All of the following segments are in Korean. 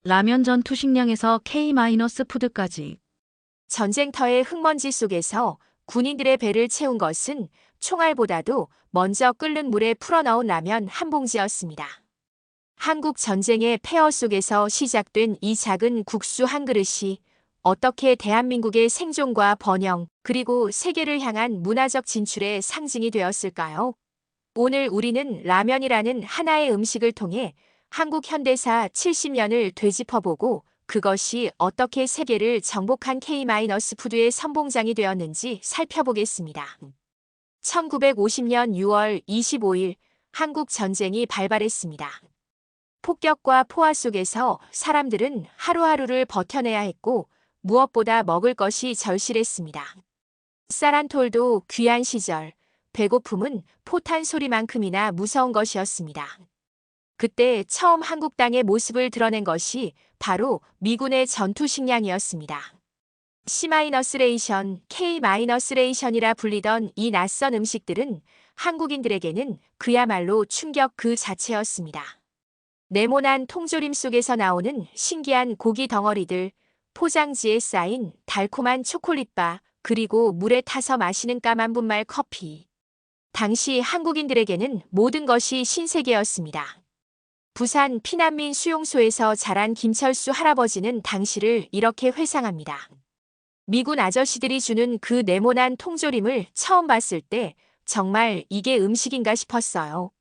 라면 전 투식량에서 K-푸드까지. 전쟁터의 흙먼지 속에서 군인들의 배를 채운 것은 총알보다도 먼저 끓는 물에 풀어넣은 라면 한 봉지였습니다. 한국 전쟁의 폐허 속에서 시작된 이 작은 국수 한 그릇이 어떻게 대한민국의 생존과 번영, 그리고 세계를 향한 문화적 진출의 상징이 되었을까요? 오늘 우리는 라면이라는 하나의 음식을 통해 한국 현대사 70년을 되짚어보고 그것이 어떻게 세계를 정복한 K-푸드의 선봉장이 되었는지 살펴보겠습니다. 1950년 6월 25일 한국 전쟁이 발발했습니다. 폭격과 포화 속에서 사람들은 하루하루를 버텨내야 했고 무엇보다 먹을 것이 절실했습니다. 쌀한톨도 귀한 시절, 배고픔은 포탄 소리만큼이나 무서운 것이었습니다. 그때 처음 한국 땅의 모습을 드러낸 것이 바로 미군의 전투 식량이었습니다. C-레이션, K-레이션이라 불리던 이 낯선 음식들은 한국인들에게는 그야말로 충격 그 자체였습니다. 네모난 통조림 속에서 나오는 신기한 고기 덩어리들, 포장지에 쌓인 달콤한 초콜릿바, 그리고 물에 타서 마시는 까만 분말 커피. 당시 한국인들에게는 모든 것이 신세계였습니다. 부산 피난민 수용소에서 자란 김철수 할아버지는 당시를 이렇게 회상합니다. 미군 아저씨들이 주는 그 네모난 통조림을 처음 봤을 때 정말 이게 음식인가 싶었어요.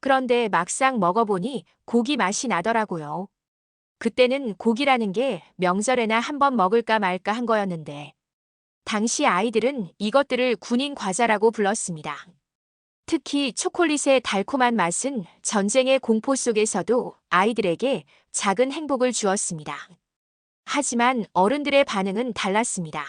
그런데 막상 먹어보니 고기 맛이 나더라고요. 그때는 고기라는 게 명절에나 한번 먹을까 말까 한 거였는데 당시 아이들은 이것들을 군인 과자라고 불렀습니다. 특히 초콜릿의 달콤한 맛은 전쟁의 공포 속에서도 아이들에게 작은 행복을 주었습니다. 하지만 어른들의 반응은 달랐습니다.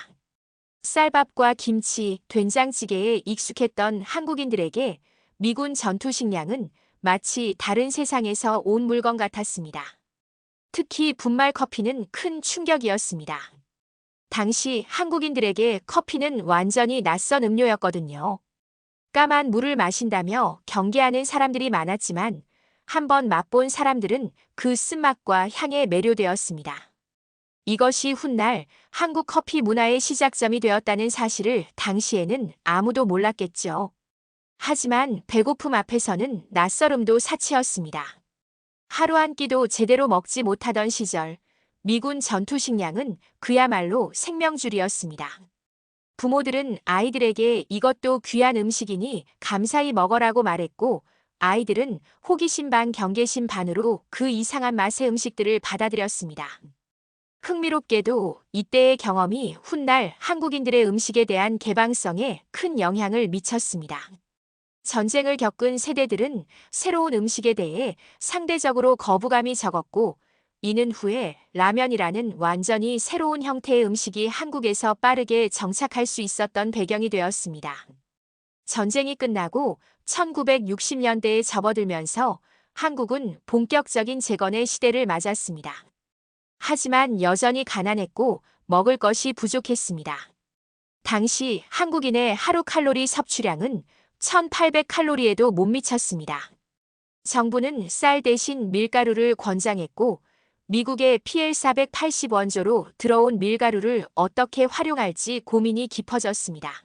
쌀밥과 김치, 된장찌개에 익숙했던 한국인들에게 미군 전투 식량은 마치 다른 세상에서 온 물건 같았습니다. 특히 분말 커피는 큰 충격이었습니다. 당시 한국인들에게 커피는 완전히 낯선 음료였거든요. 까만 물을 마신다며 경계하는 사람들이 많았지만 한번 맛본 사람들은 그 쓴맛과 향에 매료되었습니다. 이것이 훗날 한국 커피 문화의 시작점이 되었다는 사실을 당시에는 아무도 몰랐겠죠. 하지만 배고픔 앞에서는 낯설음도 사치였습니다. 하루 한 끼도 제대로 먹지 못하던 시절, 미군 전투 식량은 그야말로 생명줄이었습니다. 부모들은 아이들에게 이것도 귀한 음식이니 감사히 먹어라고 말했고 아이들은 호기심 반 경계심 반으로 그 이상한 맛의 음식들을 받아들였습니다. 흥미롭게도 이때의 경험이 훗날 한국인들의 음식에 대한 개방성에 큰 영향을 미쳤습니다. 전쟁을 겪은 세대들은 새로운 음식에 대해 상대적으로 거부감이 적었고 이는 후에 라면이라는 완전히 새로운 형태의 음식이 한국에서 빠르게 정착할 수 있었던 배경이 되었습니다. 전쟁이 끝나고 1960년대에 접어들면서 한국은 본격적인 재건의 시대를 맞았습니다. 하지만 여전히 가난했고 먹을 것이 부족했습니다. 당시 한국인의 하루 칼로리 섭취량은 1800칼로리에도 못 미쳤습니다. 정부는 쌀 대신 밀가루를 권장했고 미국의 PL480원조로 들어온 밀가루를 어떻게 활용할지 고민이 깊어졌습니다.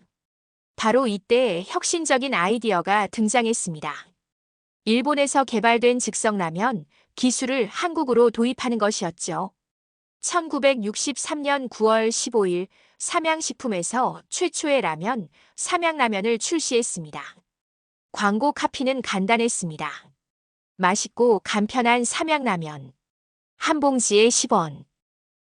바로 이때 혁신적인 아이디어가 등장했습니다. 일본에서 개발된 즉석라면 기술을 한국으로 도입하는 것이었죠. 1963년 9월 15일 삼양식품에서 최초의 라면, 삼양라면을 출시했습니다. 광고 카피는 간단했습니다. 맛있고 간편한 삼양라면. 한 봉지에 10원.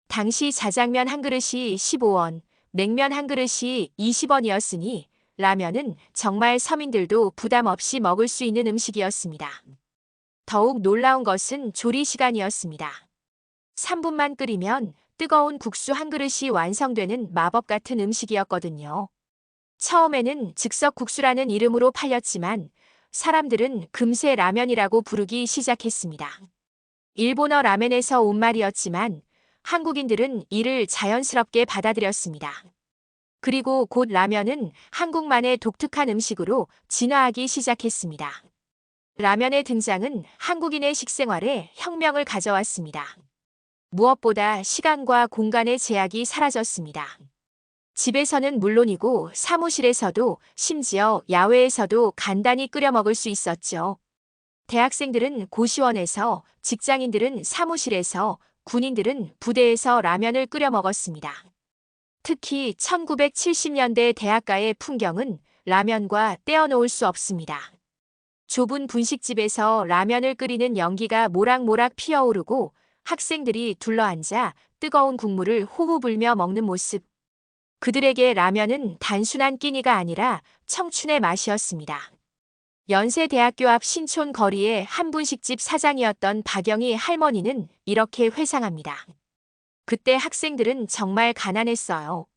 당시 자장면 한 그릇이 15원, 냉면 한 그릇이 20원이었으니 라면은 정말 서민들도 부담 없이 먹을 수 있는 음식이었습니다. 더욱 놀라운 것은 조리 시간이었습니다. 3분만 끓이면 뜨거운 국수 한 그릇이 완성되는 마법 같은 음식이었거든요. 처음에는 즉석국수라는 이름으로 팔렸지만 사람들은 금세 라면이라고 부르기 시작했습니다. 일본어 라멘에서 온 말이었지만 한국인들은 이를 자연스럽게 받아들였습니다. 그리고 곧 라면은 한국만의 독특한 음식으로 진화하기 시작했습니다. 라면의 등장은 한국인의 식생활에 혁명을 가져왔습니다. 무엇보다 시간과 공간의 제약이 사라졌습니다. 집에서는 물론이고 사무실에서도 심지어 야외에서도 간단히 끓여 먹을 수 있었죠. 대학생들은 고시원에서, 직장인들은 사무실에서, 군인들은 부대에서 라면을 끓여 먹었습니다. 특히 1970년대 대학가의 풍경은 라면과 떼어놓을 수 없습니다. 좁은 분식집에서 라면을 끓이는 연기가 모락모락 피어오르고 학생들이 둘러앉아 뜨거운 국물을 호호 불며 먹는 모습. 그들에게 라면은 단순한 끼니가 아니라 청춘의 맛이었습니다. 연세대학교 앞 신촌 거리의 한 분식집 사장이었던 박영희 할머니는 이렇게 회상합니다. 그때 학생들은 정말 가난했어요.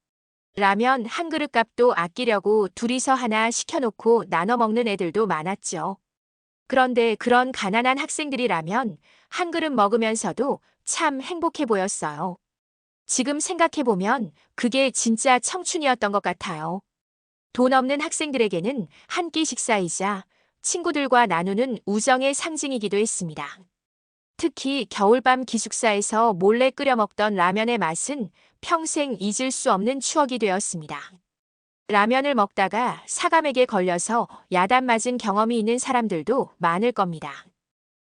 라면 한 그릇 값도 아끼려고 둘이서 하나 시켜놓고 나눠 먹는 애들도 많았죠. 그런데 그런 가난한 학생들이라면 한 그릇 먹으면서도 참 행복해 보였어요. 지금 생각해보면 그게 진짜 청춘이었던 것 같아요. 돈 없는 학생들에게는 한 끼 식사이자 친구들과 나누는 우정의 상징이기도 했습니다. 특히 겨울밤 기숙사에서 몰래 끓여 먹던 라면의 맛은 평생 잊을 수 없는 추억이 되었습니다. 라면을 먹다가 사감에게 걸려서 야단 맞은 경험이 있는 사람들도 많을 겁니다.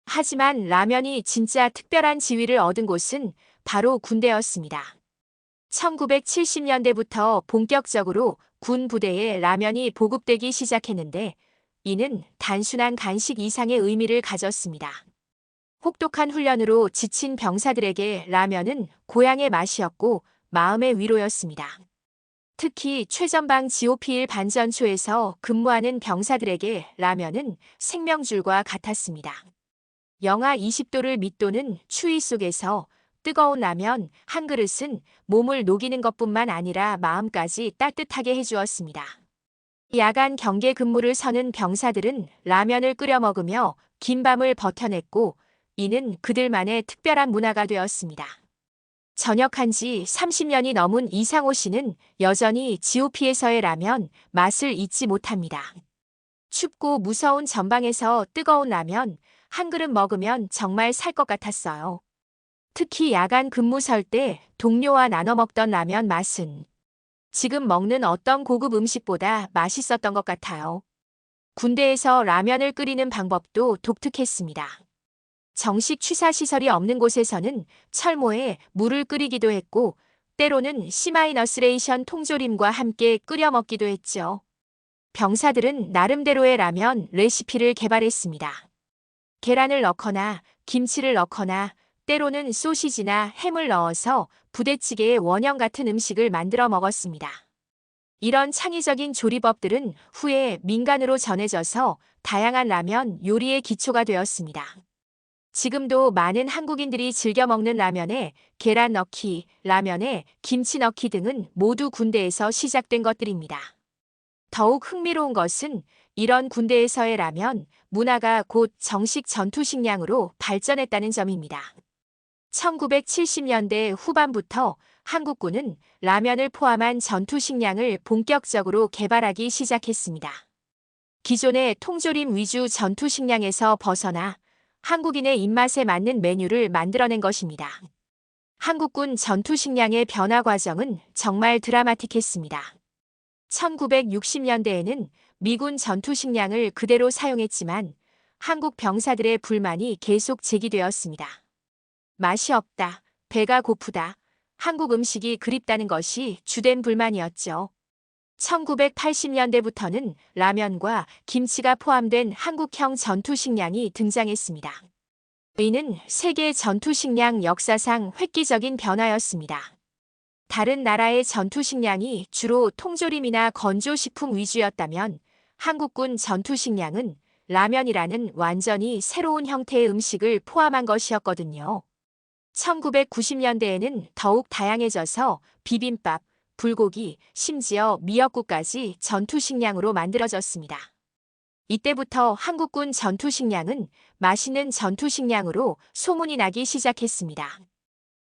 하지만 라면이 진짜 특별한 지위를 얻은 곳은 바로 군대였습니다. 1970년대부터 본격적으로 군 부대에 라면이 보급되기 시작했는데 이는 단순한 간식 이상의 의미를 가졌습니다. 혹독한 훈련으로 지친 병사들에게 라면은 고향의 맛이었고 마음의 위로였습니다. 특히 최전방 GOP1 반전초에서 근무하는 병사들에게 라면은 생명줄과 같았습니다. 영하 20도를 밑도는 추위 속에서 뜨거운 라면 한 그릇은 몸을 녹이는 것뿐만 아니라 마음까지 따뜻하게 해주었습니다. 야간 경계 근무를 서는 병사들은 라면을 끓여 먹으며 긴 밤을 버텨냈고 이는 그들만의 특별한 문화가 되었습니다. 전역한 지 30년이 넘은 이상호 씨는 여전히 GOP에서의 라면 맛을 잊지 못합니다. 춥고 무서운 전방에서 뜨거운 라면 한 그릇 먹으면 정말 살 것 같았어요. 특히 야간 근무 설 때 동료와 나눠 먹던 라면 맛은 지금 먹는 어떤 고급 음식보다 맛있었던 것 같아요. 군대에서 라면을 끓이는 방법도 독특했습니다. 정식 취사시설이 없는 곳에서는 철모에 물을 끓이기도 했고 때로는 C-레이션 통조림과 함께 끓여 먹기도 했죠. 병사들은 나름대로의 라면 레시피를 개발했습니다. 계란을 넣거나 김치를 넣거나 때로는 소시지나 햄을 넣어서 부대찌개의 원형 같은 음식을 만들어 먹었습니다. 이런 창의적인 조리법들은 후에 민간으로 전해져서 다양한 라면 요리의 기초가 되었습니다. 지금도 많은 한국인들이 즐겨 먹는 라면에 계란 넣기, 라면에 김치 넣기 등은 모두 군대에서 시작된 것들입니다. 더욱 흥미로운 것은 이런 군대에서의 라면 문화가 곧 정식 전투 식량으로 발전했다는 점입니다. 1970년대 후반부터 한국군은 라면을 포함한 전투 식량을 본격적으로 개발하기 시작했습니다. 기존의 통조림 위주 전투 식량에서 벗어나 한국인의 입맛에 맞는 메뉴를 만들어낸 것입니다. 한국군 전투 식량의 변화 과정은 정말 드라마틱했습니다. 1960년대에는 미군 전투 식량을 그대로 사용했지만 한국 병사들의 불만이 계속 제기되었습니다. 맛이 없다, 배가 고프다, 한국 음식이 그립다는 것이 주된 불만이었죠. 1980년대부터는 라면과 김치가 포함된 한국형 전투 식량이 등장했습니다. 이는 세계 전투 식량 역사상 획기적인 변화였습니다. 다른 나라의 전투 식량이 주로 통조림이나 건조식품 위주였다면 한국군 전투 식량은 라면이라는 완전히 새로운 형태의 음식을 포함한 것이었거든요. 1990년대에는 더욱 다양해져서 비빔밥, 불고기, 심지어 미역국까지 전투 식량으로 만들어졌습니다. 이때부터 한국군 전투 식량은 맛있는 전투 식량으로 소문이 나기 시작했습니다.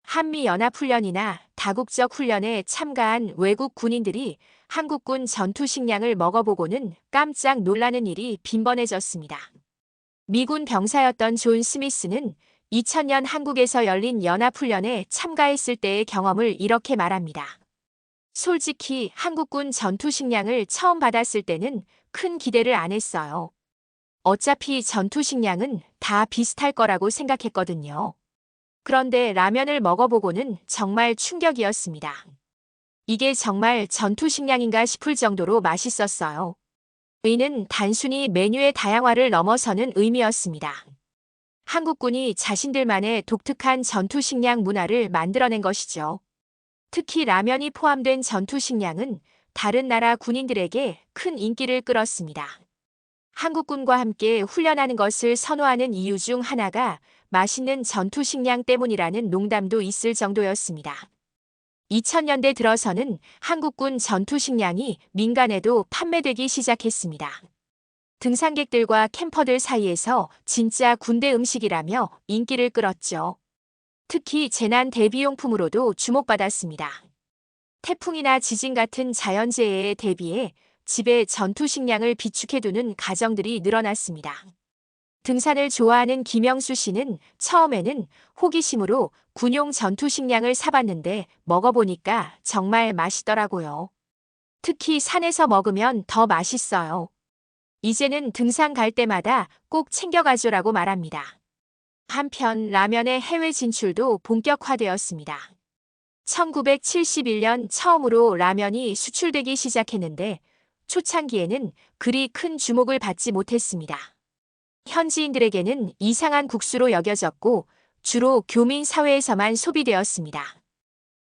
한미연합훈련이나 다국적 훈련에 참가한 외국 군인들이 한국군 전투 식량을 먹어보고는 깜짝 놀라는 일이 빈번해졌습니다. 미군 병사였던 존 스미스는 2000년 한국에서 열린 연합훈련에 참가했을 때의 경험을 이렇게 말합니다. 솔직히 한국군 전투식량을 처음 받았을 때는 큰 기대를 안 했어요. 어차피 전투식량은 다 비슷할 거라고 생각했거든요. 그런데 라면을 먹어보고는 정말 충격이었습니다. 이게 정말 전투식량인가 싶을 정도로 맛있었어요. 이는 단순히 메뉴의 다양화를 넘어서는 의미였습니다. 한국군이 자신들만의 독특한 전투식량 문화를 만들어낸 것이죠. 특히 라면이 포함된 전투식량은 다른 나라 군인들에게 큰 인기를 끌었습니다. 한국군과 함께 훈련하는 것을 선호하는 이유 중 하나가 맛있는 전투식량 때문이라는 농담도 있을 정도였습니다. 2000년대 들어서는 한국군 전투식량이 민간에도 판매되기 시작했습니다. 등산객들과 캠퍼들 사이에서 진짜 군대 음식이라며 인기를 끌었죠. 특히 재난 대비용품으로도 주목받았습니다. 태풍이나 지진 같은 자연재해에 대비해 집에 전투식량을 비축해두는 가정들이 늘어났습니다. 등산을 좋아하는 김영수 씨는 처음에는 호기심으로 군용 전투식량을 사봤는데 먹어보니까 정말 맛있더라고요. 특히 산에서 먹으면 더 맛있어요. 이제는 등산 갈 때마다 꼭 챙겨가줘라고 말합니다. 한편 라면의 해외 진출도 본격화되었습니다. 1971년 처음으로 라면이 수출되기 시작했는데 초창기에는 그리 큰 주목을 받지 못했습니다. 현지인들에게는 이상한 국수로 여겨졌고 주로 교민 사회에서만 소비되었습니다.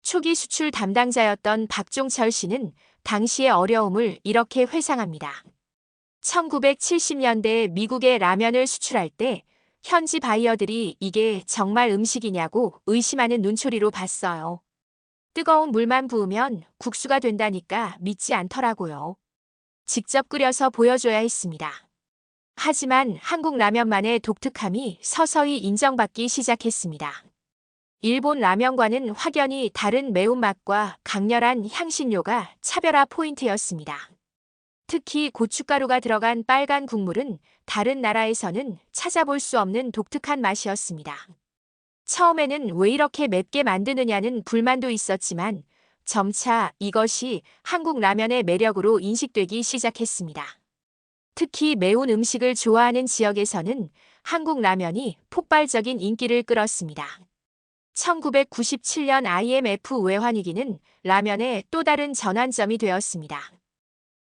초기 수출 담당자였던 박종철 씨는 당시의 어려움을 이렇게 회상합니다. 1970년대 미국에 라면을 수출할 때 현지 바이어들이 이게 정말 음식이냐고 의심하는 눈초리로 봤어요. 뜨거운 물만 부으면 국수가 된다니까 믿지 않더라고요. 직접 끓여서 보여줘야 했습니다. 하지만 한국 라면만의 독특함이 서서히 인정받기 시작했습니다. 일본 라면과는 확연히 다른 매운맛과 강렬한 향신료가 차별화 포인트였습니다. 특히 고춧가루가 들어간 빨간 국물은 다른 나라에서는 찾아볼 수 없는 독특한 맛이었습니다. 처음에는 왜 이렇게 맵게 만드느냐는 불만도 있었지만 점차 이것이 한국 라면의 매력으로 인식되기 시작했습니다. 특히 매운 음식을 좋아하는 지역에서는 한국 라면이 폭발적인 인기를 끌었습니다. 1997년 IMF 외환위기는 라면의 또 다른 전환점이 되었습니다.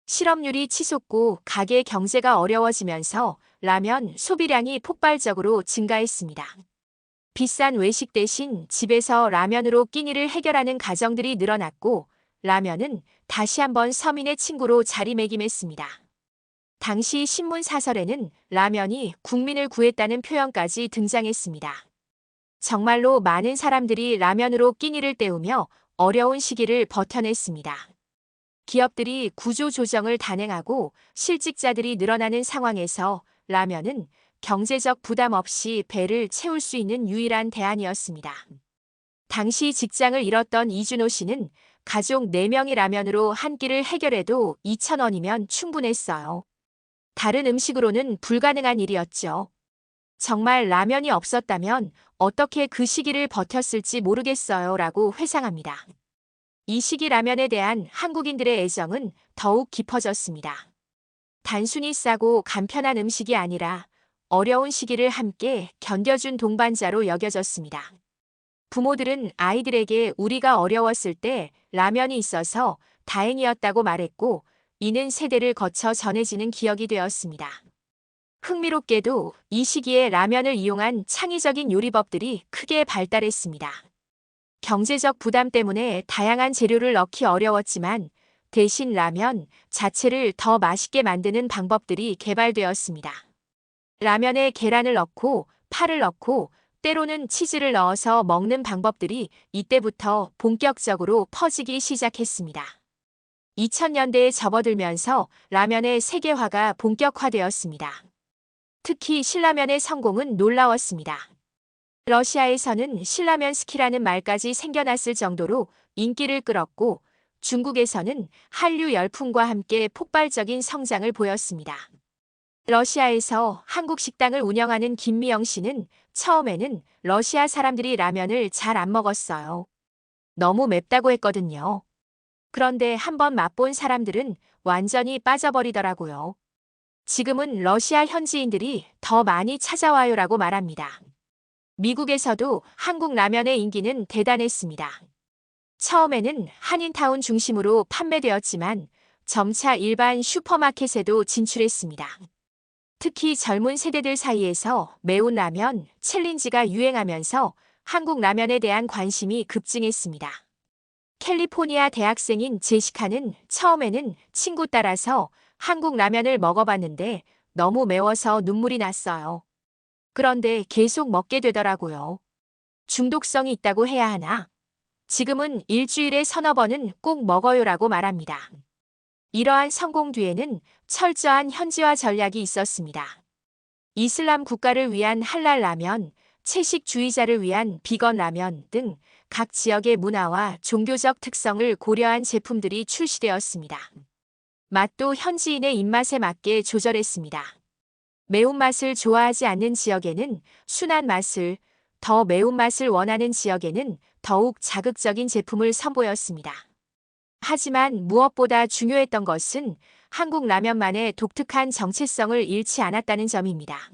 실업률이 치솟고 가게 경제가 어려워지면서 라면 소비량이 폭발적으로 증가했습니다. 비싼 외식 대신 집에서 라면으로 끼니를 해결하는 가정들이 늘어났고 라면은 다시 한번 서민의 친구로 자리매김했습니다. 당시 신문 사설에는 라면이 국민을 구했다는 표현까지 등장했습니다. 정말로 많은 사람들이 라면으로 끼니를 때우며 어려운 시기를 버텨냈습니다. 기업들이 구조조정을 단행하고 실직자들이 늘어나는 상황에서 라면은 경제적 부담 없이 배를 채울 수 있는 유일한 대안이었습니다. 당시 직장을 잃었던 이준호 씨는 가족 4명이 라면으로 한 끼를 해결해도 2,000원이면 충분했어요. 다른 음식으로는 불가능한 일이었죠. 정말 라면이 없었다면 어떻게 그 시기를 버텼을지 모르겠어요 라고 회상합니다. 이 시기 라면에 대한 한국인들의 애정은 더욱 깊어졌습니다. 단순히 싸고 간편한 음식이 아니라 어려운 시기를 함께 견뎌준 동반자로 여겨졌습니다. 부모들은 아이들에게 우리가 어려웠을 때 라면이 있어서 다행이었다고 말했고 이는 세대를 거쳐 전해지는 기억이 되었습니다. 흥미롭게도 이 시기에 라면을 이용한 창의적인 요리법들이 크게 발달했습니다. 경제적 부담 때문에 다양한 재료를 넣기 어려웠지만 대신 라면 자체를 더 맛있게 만드는 방법들이 개발되었습니다. 라면에 계란을 넣고 파를 넣고 때로는 치즈를 넣어서 먹는 방법들이 이때부터 본격적으로 퍼지기 시작했습니다. 2000년대에 접어들면서 라면의 세계화가 본격화되었습니다. 특히 신라면의 성공은 놀라웠습니다. 러시아에서는 신라면 스키라는 말까지 생겨났을 정도로 인기를 끌었고 중국에서는 한류 열풍과 함께 폭발적인 성장을 보였습니다. 러시아에서 한국 식당을 운영하는 김미영 씨는 처음에는 러시아 사람들이 라면을 잘 안 먹었어요. 너무 맵다고 했거든요. 그런데 한번 맛본 사람들은 완전히 빠져버리더라고요. 지금은 러시아 현지인들이 더 많이 찾아와요라고 말합니다. 미국에서도 한국 라면의 인기는 대단했습니다. 처음에는 한인타운 중심으로 판매되었지만 점차 일반 슈퍼마켓에도 진출했습니다. 특히 젊은 세대들 사이에서 매운 라면 챌린지가 유행하면서 한국 라면에 대한 관심이 급증했습니다. 캘리포니아 대학생인 제시카는 처음에는 친구 따라서 한국 라면을 먹어봤는데 너무 매워서 눈물이 났어요. 그런데 계속 먹게 되더라고요. 중독성이 있다고 해야 하나? 지금은 일주일에 서너 번은 꼭 먹어요라고 말합니다. 이러한 성공 뒤에는 철저한 현지화 전략이 있었습니다. 이슬람 국가를 위한 할랄 라면, 채식주의자를 위한 비건 라면 등 각 지역의 문화와 종교적 특성을 고려한 제품들이 출시되었습니다. 맛도 현지인의 입맛에 맞게 조절했습니다. 매운맛을 좋아하지 않는 지역에는 순한 맛을, 더 매운맛을 원하는 지역에는 더욱 자극적인 제품을 선보였습니다. 하지만 무엇보다 중요했던 것은 한국 라면만의 독특한 정체성을 잃지 않았다는 점입니다.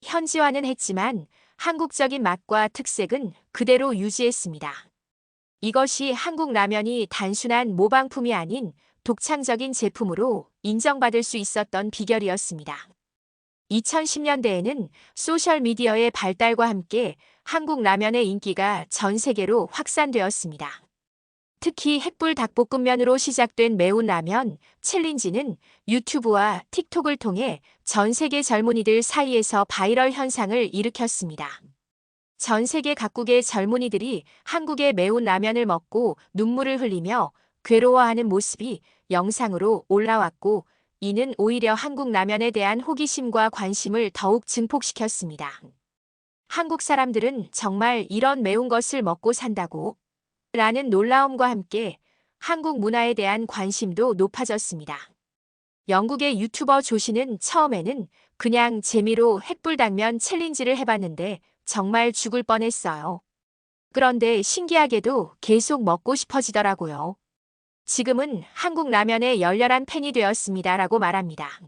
현지화는 했지만 한국적인 맛과 특색은 그대로 유지했습니다. 이것이 한국 라면이 단순한 모방품이 아닌 독창적인 제품으로 인정받을 수 있었던 비결이었습니다. 2010년대에는 소셜미디어의 발달과 함께 한국 라면의 인기가 전 세계로 확산되었습니다. 특히 햇불 닭볶음면으로 시작된 매운 라면 챌린지는 유튜브와 틱톡을 통해 전 세계 젊은이들 사이에서 바이럴 현상을 일으켰습니다. 전 세계 각국의 젊은이들이 한국의 매운 라면을 먹고 눈물을 흘리며 괴로워하는 모습이 영상으로 올라왔고, 이는 오히려 한국 라면에 대한 호기심과 관심을 더욱 증폭시켰습니다. 한국 사람들은 정말 이런 매운 것을 먹고 산다고? 라는 놀라움과 함께 한국 문화에 대한 관심도 높아졌습니다. 영국의 유튜버 조씨는 처음에는 그냥 재미로 햇불당면 챌린지를 해봤는데 정말 죽을 뻔했어요. 그런데 신기하게도 계속 먹고 싶어지더라고요. 지금은 한국 라면의 열렬한 팬이 되었습니다라고 말합니다.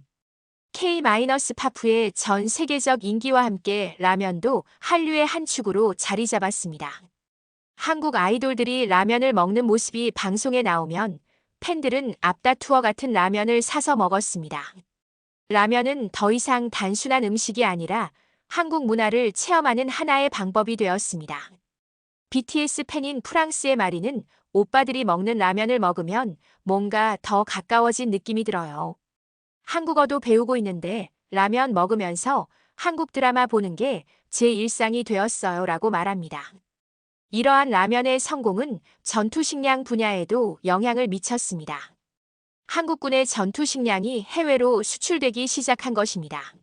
K-파프의 전 세계적 인기와 함께 라면도 한류의 한 축으로 자리 잡았습니다. 한국 아이돌들이 라면을 먹는 모습이 방송에 나오면 팬들은 앞다투어 같은 라면을 사서 먹었습니다. 라면은 더 이상 단순한 음식이 아니라 한국 문화를 체험하는 하나의 방법이 되었습니다. BTS 팬인 프랑스의 마리는 오빠들이 먹는 라면을 먹으면 뭔가 더 가까워진 느낌이 들어요. 한국어도 배우고 있는데 라면 먹으면서 한국 드라마 보는 게 제 일상이 되었어요 라고 말합니다. 이러한 라면의 성공은 전투식량 분야에도 영향을 미쳤습니다. 한국군의 전투식량이 해외로 수출되기 시작한 것입니다.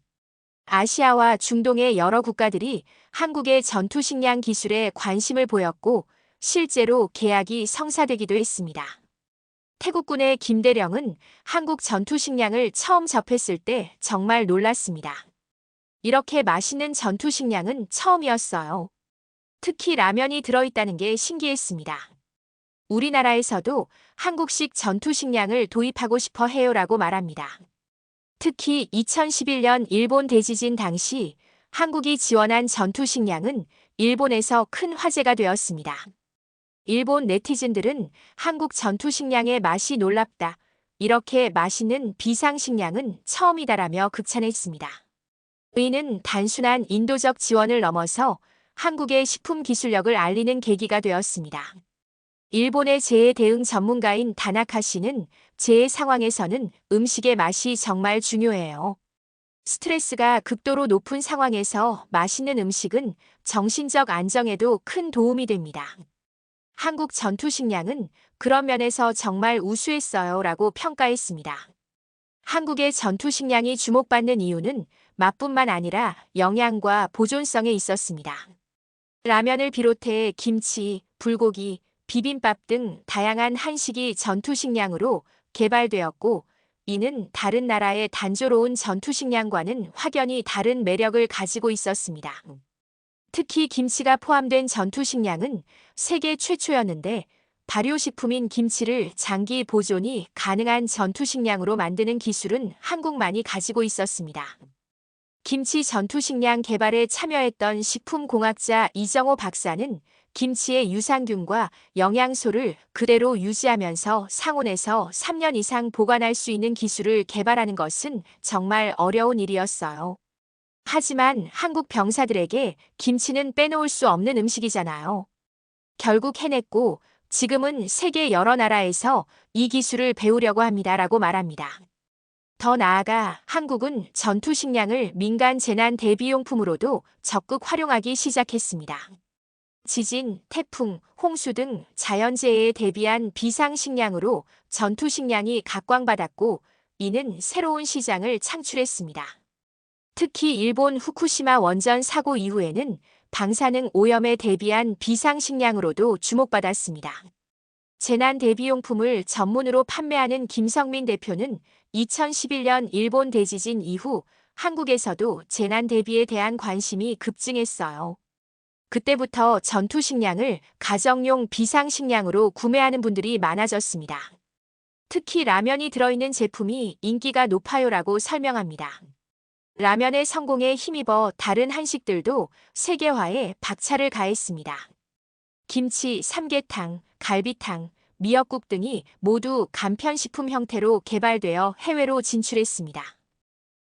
아시아와 중동의 여러 국가들이 한국의 전투식량 기술에 관심을 보였고 실제로 계약이 성사되기도 했습니다. 태국군의 김대령은 한국 전투식량을 처음 접했을 때 정말 놀랐습니다. 이렇게 맛있는 전투식량은 처음이었어요. 특히 라면이 들어있다는 게 신기했습니다. 우리나라에서도 한국식 전투식량을 도입하고 싶어 해요라고 말합니다. 특히 2011년 일본 대지진 당시 한국이 지원한 전투식량은 일본에서 큰 화제가 되었습니다. 일본 네티즌들은 한국 전투식량의 맛이 놀랍다. 이렇게 맛있는 비상식량은 처음이다라며 극찬했습니다. 이는 단순한 인도적 지원을 넘어서 한국의 식품 기술력을 알리는 계기가 되었습니다. 일본의 재해 대응 전문가인 다나카 씨는 재해 상황에서는 음식의 맛이 정말 중요해요. 스트레스가 극도로 높은 상황에서 맛있는 음식은 정신적 안정에도 큰 도움이 됩니다. 한국 전투식량은 그런 면에서 정말 우수했어요 라고 평가했습니다. 한국의 전투식량이 주목받는 이유는 맛뿐만 아니라 영양과 보존성에 있었습니다. 라면을 비롯해 김치, 불고기, 비빔밥 등 다양한 한식이 전투식량으로 개발되었고, 이는 다른 나라의 단조로운 전투식량과는 확연히 다른 매력을 가지고 있었습니다. 특히 김치가 포함된 전투식량은 세계 최초였는데 발효식품인 김치를 장기 보존이 가능한 전투식량으로 만드는 기술은 한국만이 가지고 있었습니다. 김치 전투식량 개발에 참여했던 식품공학자 이정호 박사는 김치의 유산균과 영양소를 그대로 유지하면서 상온에서 3년 이상 보관할 수 있는 기술을 개발하는 것은 정말 어려운 일이었어요. 하지만 한국 병사들에게 김치는 빼놓을 수 없는 음식이잖아요. 결국 해냈고 지금은 세계 여러 나라에서 이 기술을 배우려고 합니다라고 말합니다. 더 나아가 한국은 전투식량을 민간 재난 대비용품으로도 적극 활용하기 시작했습니다. 지진, 태풍, 홍수 등 자연재해에 대비한 비상식량으로 전투식량이 각광받았고 이는 새로운 시장을 창출했습니다. 특히 일본 후쿠시마 원전 사고 이후에는 방사능 오염에 대비한 비상식량으로도 주목받았습니다. 재난 대비용품을 전문으로 판매하는 김성민 대표는 2011년 일본 대지진 이후 한국에서도 재난 대비에 대한 관심이 급증했어요. 그때부터 전투식량을 가정용 비상식량으로 구매하는 분들이 많아졌습니다. 특히 라면이 들어있는 제품이 인기가 높아요라고 설명합니다. 라면의 성공에 힘입어 다른 한식들도 세계화에 박차를 가했습니다. 김치, 삼계탕, 갈비탕, 미역국 등이 모두 간편식품 형태로 개발되어 해외로 진출했습니다.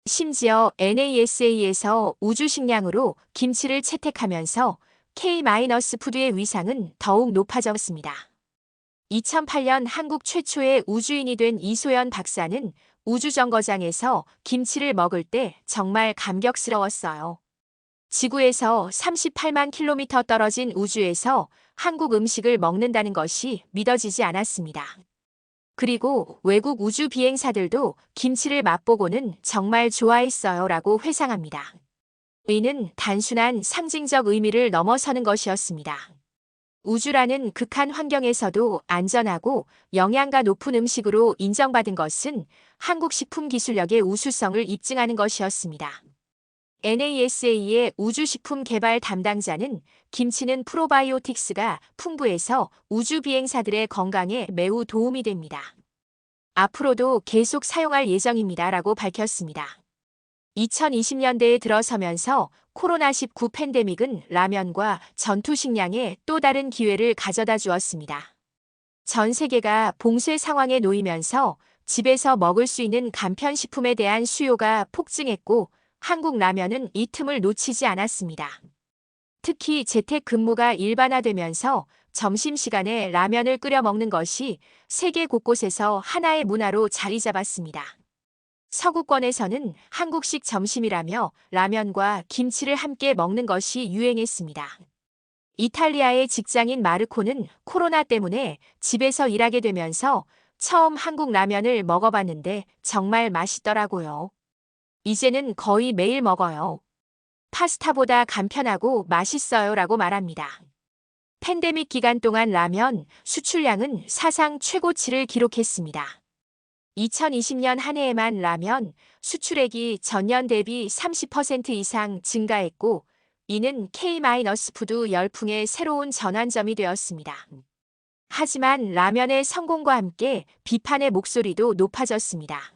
심지어 NASA에서 우주식량으로 김치를 채택하면서 K-푸드의 위상은 더욱 높아졌습니다. 2008년 한국 최초의 우주인이 된 이소연 박사는 우주정거장에서 김치를 먹을 때 정말 감격스러웠어요. 지구에서 38만 킬로미터 떨어진 우주에서 한국 음식을 먹는다는 것이 믿어지지 않았습니다. 그리고 외국 우주 비행사들도 김치를 맛보고는 정말 좋아했어요 라고 회상합니다. 이는 단순한 상징적 의미를 넘어서는 것이었습니다. 우주라는 극한 환경에서도 안전하고 영양가 높은 음식으로 인정받은 것은 한국 식품 기술력의 우수성을 입증하는 것이었습니다. NASA의 우주식품 개발 담당자는 김치는 프로바이오틱스가 풍부해서 우주 비행사들의 건강에 매우 도움이 됩니다. 앞으로도 계속 사용할 예정입니다. 라고 밝혔습니다. 2020년대에 들어서면서 코로나19 팬데믹은 라면과 전투식량에 또 다른 기회를 가져다 주었습니다. 전 세계가 봉쇄 상황에 놓이면서 집에서 먹을 수 있는 간편식품에 대한 수요가 폭증했고 한국 라면은 이 틈을 놓치지 않았습니다. 특히 재택근무가 일반화되면서 점심시간에 라면을 끓여 먹는 것이 세계 곳곳에서 하나의 문화로 자리 잡았습니다. 서구권에서는 한국식 점심이라며 라면과 김치를 함께 먹는 것이 유행했습니다. 이탈리아의 직장인 마르코는 코로나 때문에 집에서 일하게 되면서 처음 한국 라면을 먹어봤는데 정말 맛있더라고요. 이제는 거의 매일 먹어요. 파스타보다 간편하고 맛있어요 라고 말합니다. 팬데믹 기간 동안 라면 수출량은 사상 최고치를 기록했습니다. 2020년 한 해에만 라면 수출액이 전년 대비 30% 이상 증가했고 이는 K-푸드 열풍의 새로운 전환점이 되었습니다. 하지만 라면의 성공과 함께 비판의 목소리도 높아졌습니다.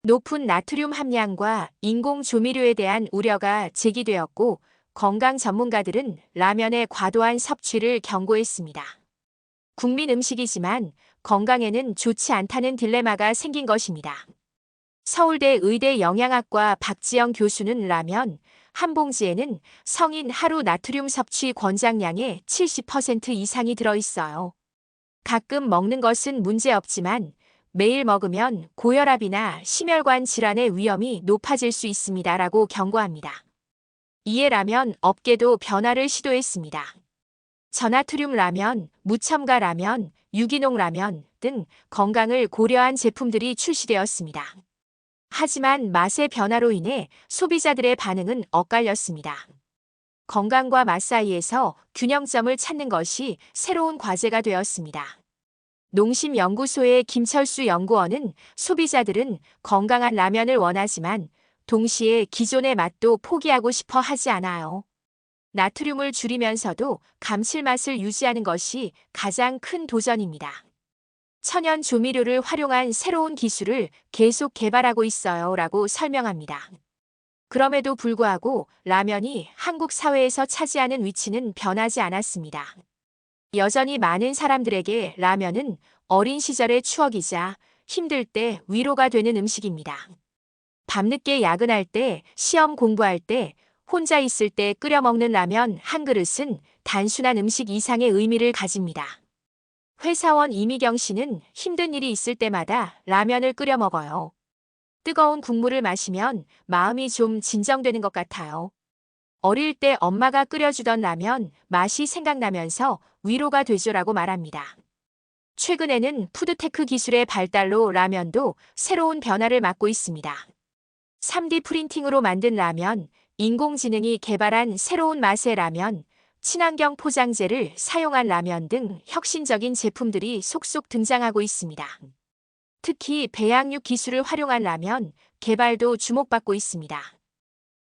높은 나트륨 함량과 인공 조미료에 대한 우려가 제기되었고 건강 전문가들은 라면의 과도한 섭취를 경고했습니다. 국민 음식이지만 건강에는 좋지 않다는 딜레마가 생긴 것입니다. 서울대 의대 영양학과 박지영 교수는 라면 한 봉지에는 성인 하루 나트륨 섭취 권장량의 70% 이상이 들어있어요. 가끔 먹는 것은 문제없지만 매일 먹으면 고혈압이나 심혈관 질환의 위험이 높아질 수 있습니다. 라고 경고합니다. 이에 라면 업계도 변화를 시도했습니다. 저나트륨 라면, 무첨가 라면, 유기농 라면 등 건강을 고려한 제품들이 출시되었습니다. 하지만 맛의 변화로 인해 소비자들의 반응은 엇갈렸습니다. 건강과 맛 사이에서 균형점을 찾는 것이 새로운 과제가 되었습니다. 농심연구소의 김철수 연구원은 소비자들은 건강한 라면을 원하지만 동시에 기존의 맛도 포기하고 싶어 하지 않아요. 나트륨을 줄이면서도 감칠맛을 유지하는 것이 가장 큰 도전입니다. 천연 조미료를 활용한 새로운 기술을 계속 개발하고 있어요 라고 설명합니다. 그럼에도 불구하고 라면이 한국 사회에서 차지하는 위치는 변하지 않았습니다. 여전히 많은 사람들에게 라면은 어린 시절의 추억이자 힘들 때 위로가 되는 음식입니다. 밤늦게 야근할 때, 시험 공부할 때, 혼자 있을 때 끓여 먹는 라면 한 그릇은 단순한 음식 이상의 의미를 가집니다. 회사원 이미경 씨는 힘든 일이 있을 때마다 라면을 끓여 먹어요. 뜨거운 국물을 마시면 마음이 좀 진정되는 것 같아요. 어릴 때 엄마가 끓여주던 라면 맛이 생각나면서 위로가 되죠라고 말합니다. 최근에는 푸드테크 기술의 발달로 라면도 새로운 변화를 맞고 있습니다. 3D 프린팅으로 만든 라면, 인공지능이 개발한 새로운 맛의 라면, 친환경 포장재를 사용한 라면 등 혁신적인 제품들이 속속 등장하고 있습니다. 특히 배양육 기술을 활용한 라면 개발도 주목받고 있습니다.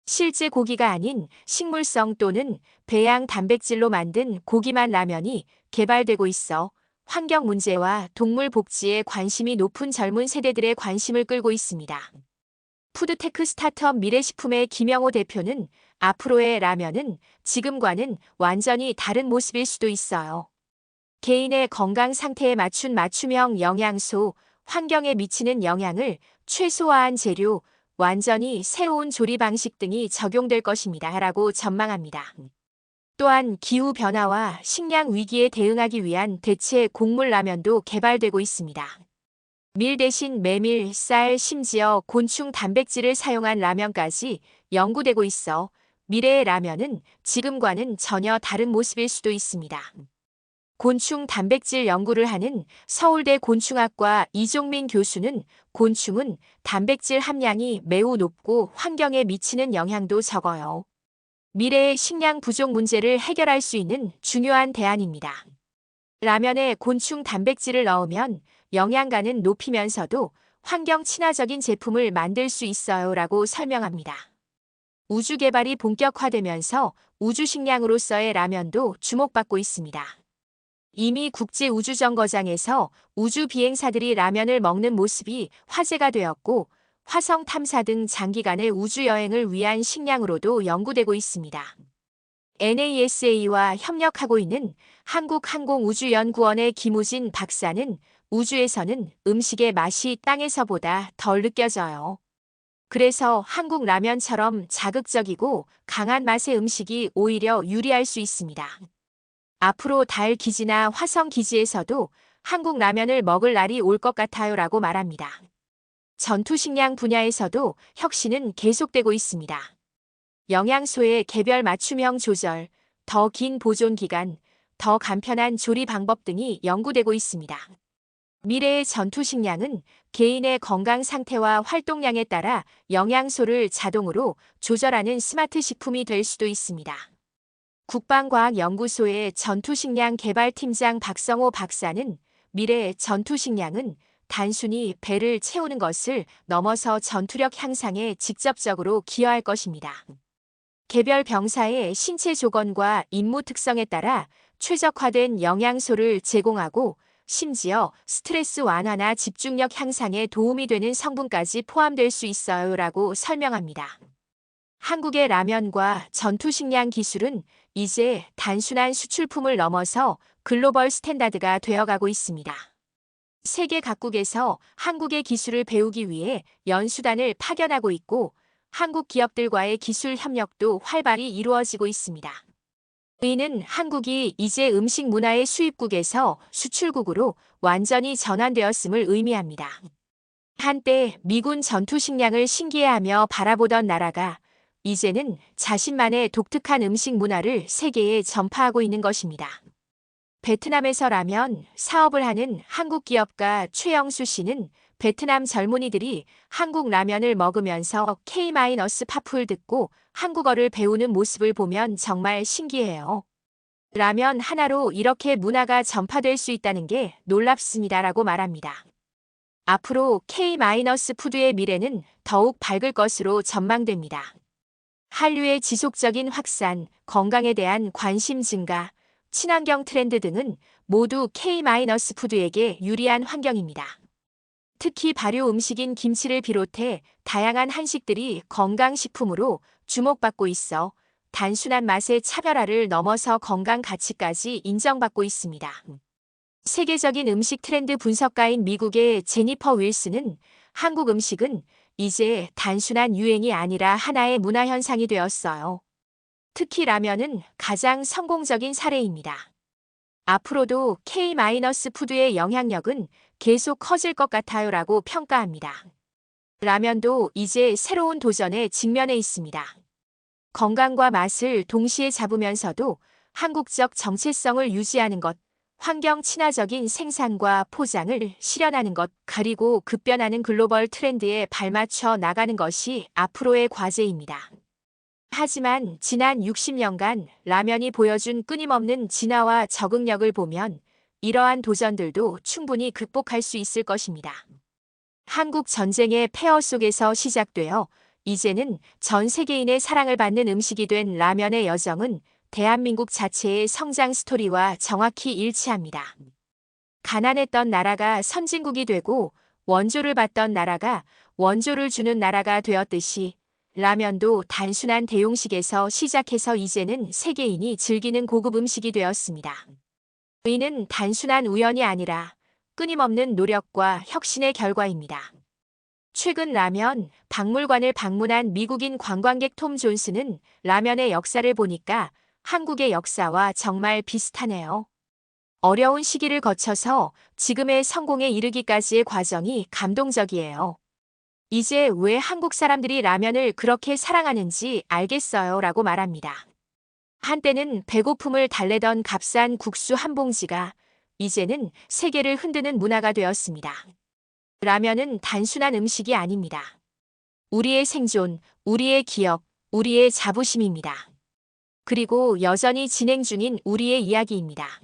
실제 고기가 아닌 식물성 또는 배양 단백질로 만든 고기만 라면이 개발되고 있어 환경 문제와 동물 복지에 관심이 높은 젊은 세대들의 관심을 끌고 있습니다. 푸드테크 스타트업 미래식품의 김영호 대표는 앞으로의 라면은 지금과는 완전히 다른 모습일 수도 있어요. 개인의 건강 상태에 맞춘 맞춤형 영양소, 환경에 미치는 영향을 최소화한 재료, 완전히 새로운 조리 방식 등이 적용될 것입니다. 라고 전망합니다. 또한 기후변화와 식량 위기에 대응하기 위한 대체 곡물 라면도 개발되고 있습니다. 밀 대신 메밀, 쌀, 심지어 곤충 단백질을 사용한 라면까지 연구되고 있어 미래의 라면은 지금과는 전혀 다른 모습일 수도 있습니다. 곤충 단백질 연구를 하는 서울대 곤충학과 이종민 교수는 곤충은 단백질 함량이 매우 높고 환경에 미치는 영향도 적어요. 미래의 식량 부족 문제를 해결할 수 있는 중요한 대안입니다. 라면에 곤충 단백질을 넣으면 영양가는 높이면서도 환경 친화적인 제품을 만들 수 있어요 라고 설명합니다. 우주 개발이 본격화되면서 우주 식량으로서의 라면도 주목받고 있습니다. 이미 국제우주정거장에서 우주 비행사들이 라면을 먹는 모습이 화제가 되었고 화성 탐사 등 장기간의 우주여행을 위한 식량으로도 연구되고 있습니다. NASA와 협력하고 있는 한국항공우주연구원의 김우진 박사는 우주에서는 음식의 맛이 땅에서보다 덜 느껴져요. 그래서 한국 라면처럼 자극적이고 강한 맛의 음식이 오히려 유리할 수 있습니다. 앞으로 달 기지나 화성 기지에서도 한국 라면을 먹을 날이 올 것 같아요 라고 말합니다. 전투식량 분야에서도 혁신은 계속되고 있습니다. 영양소의 개별 맞춤형 조절, 더 긴 보존 기간, 더 간편한 조리 방법 등이 연구되고 있습니다. 미래의 전투식량은 개인의 건강 상태와 활동량에 따라 영양소를 자동으로 조절하는 스마트 식품이 될 수도 있습니다. 국방과학연구소의 전투식량 개발팀장 박성호 박사는 미래의 전투식량은 단순히 배를 채우는 것을 넘어서 전투력 향상에 직접적으로 기여할 것입니다. 개별 병사의 신체 조건과 임무 특성에 따라 최적화된 영양소를 제공하고 심지어 스트레스 완화나 집중력 향상에 도움이 되는 성분까지 포함될 수 있어요 라고 설명합니다. 한국의 라면과 전투식량 기술은 이제 단순한 수출품을 넘어서 글로벌 스탠다드가 되어가고 있습니다. 세계 각국에서 한국의 기술을 배우기 위해 연수단을 파견하고 있고 한국 기업들과의 기술 협력도 활발히 이루어지고 있습니다. 이는 한국이 이제 음식 문화의 수입국에서 수출국으로 완전히 전환되었음을 의미합니다. 한때 미군 전투식량을 신기해하며 바라보던 나라가 이제는 자신만의 독특한 음식 문화를 세계에 전파하고 있는 것입니다. 베트남에서 라면 사업을 하는 한국 기업가 최영수 씨는 베트남 젊은이들이 한국 라면을 먹으면서 K-팝을 듣고 한국어를 배우는 모습을 보면 정말 신기해요. 라면 하나로 이렇게 문화가 전파될 수 있다는 게 놀랍습니다라고 말합니다. 앞으로 K-푸드의 미래는 더욱 밝을 것으로 전망됩니다. 한류의 지속적인 확산, 건강에 대한 관심 증가, 친환경 트렌드 등은 모두 K-푸드에게 유리한 환경입니다. 특히 발효 음식인 김치를 비롯해 다양한 한식들이 건강식품으로 주목받고 있어 단순한 맛의 차별화를 넘어서 건강 가치까지 인정받고 있습니다. 세계적인 음식 트렌드 분석가인 미국의 제니퍼 윌슨은 한국 음식은 이제 단순한 유행이 아니라 하나의 문화 현상이 되었어요. 특히 라면은 가장 성공적인 사례입니다. 앞으로도 K-푸드의 영향력은 계속 커질 것 같아요라고 평가합니다. 라면도 이제 새로운 도전에 직면해 있습니다. 건강과 맛을 동시에 잡으면서도 한국적 정체성을 유지하는 것, 환경 친화적인 생산과 포장을 실현하는 것, 그리고 급변하는 글로벌 트렌드에 발맞춰 나가는 것이 앞으로의 과제입니다. 하지만 지난 60년간 라면이 보여준 끊임없는 진화와 적응력을 보면 이러한 도전들도 충분히 극복할 수 있을 것입니다. 한국 전쟁의 폐허 속에서 시작되어 이제는 전 세계인의 사랑을 받는 음식이 된 라면의 여정은 대한민국 자체의 성장 스토리와 정확히 일치합니다. 가난했던 나라가 선진국이 되고 원조를 받던 나라가 원조를 주는 나라가 되었듯이 라면도 단순한 대용식에서 시작해서 이제는 세계인이 즐기는 고급 음식이 되었습니다. 이는 단순한 우연이 아니라 끊임없는 노력과 혁신의 결과입니다. 최근 라면 박물관을 방문한 미국인 관광객 톰 존스는 라면의 역사를 보니까 한국의 역사와 정말 비슷하네요. 어려운 시기를 거쳐서 지금의 성공에 이르기까지의 과정이 감동적이에요. 이제 왜 한국 사람들이 라면을 그렇게 사랑하는지 알겠어요 라고 말합니다. 한때는 배고픔을 달래던 값싼 국수 한 봉지가 이제는 세계를 흔드는 문화가 되었습니다. 라면은 단순한 음식이 아닙니다. 우리의 생존, 우리의 기억, 우리의 자부심입니다. 그리고 여전히 진행 중인 우리의 이야기입니다.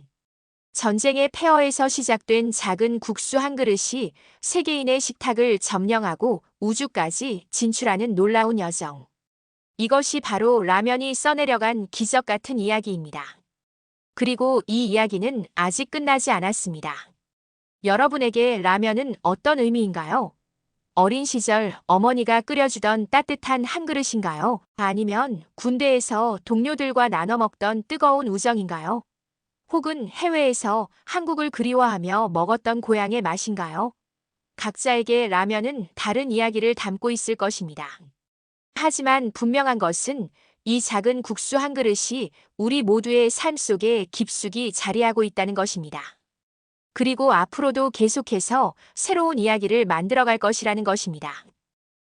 전쟁의 폐허에서 시작된 작은 국수 한 그릇이 세계인의 식탁을 점령하고 우주까지 진출하는 놀라운 여정. 이것이 바로 라면이 써내려간 기적 같은 이야기입니다. 그리고 이 이야기는 아직 끝나지 않았습니다. 여러분에게 라면은 어떤 의미인가요? 어린 시절 어머니가 끓여주던 따뜻한 한 그릇인가요? 아니면 군대에서 동료들과 나눠 먹던 뜨거운 우정인가요? 혹은 해외에서 한국을 그리워하며 먹었던 고향의 맛인가요? 각자에게 라면은 다른 이야기를 담고 있을 것입니다. 하지만 분명한 것은 이 작은 국수 한 그릇이 우리 모두의 삶 속에 깊숙이 자리하고 있다는 것입니다. 그리고 앞으로도 계속해서 새로운 이야기를 만들어갈 것이라는 것입니다.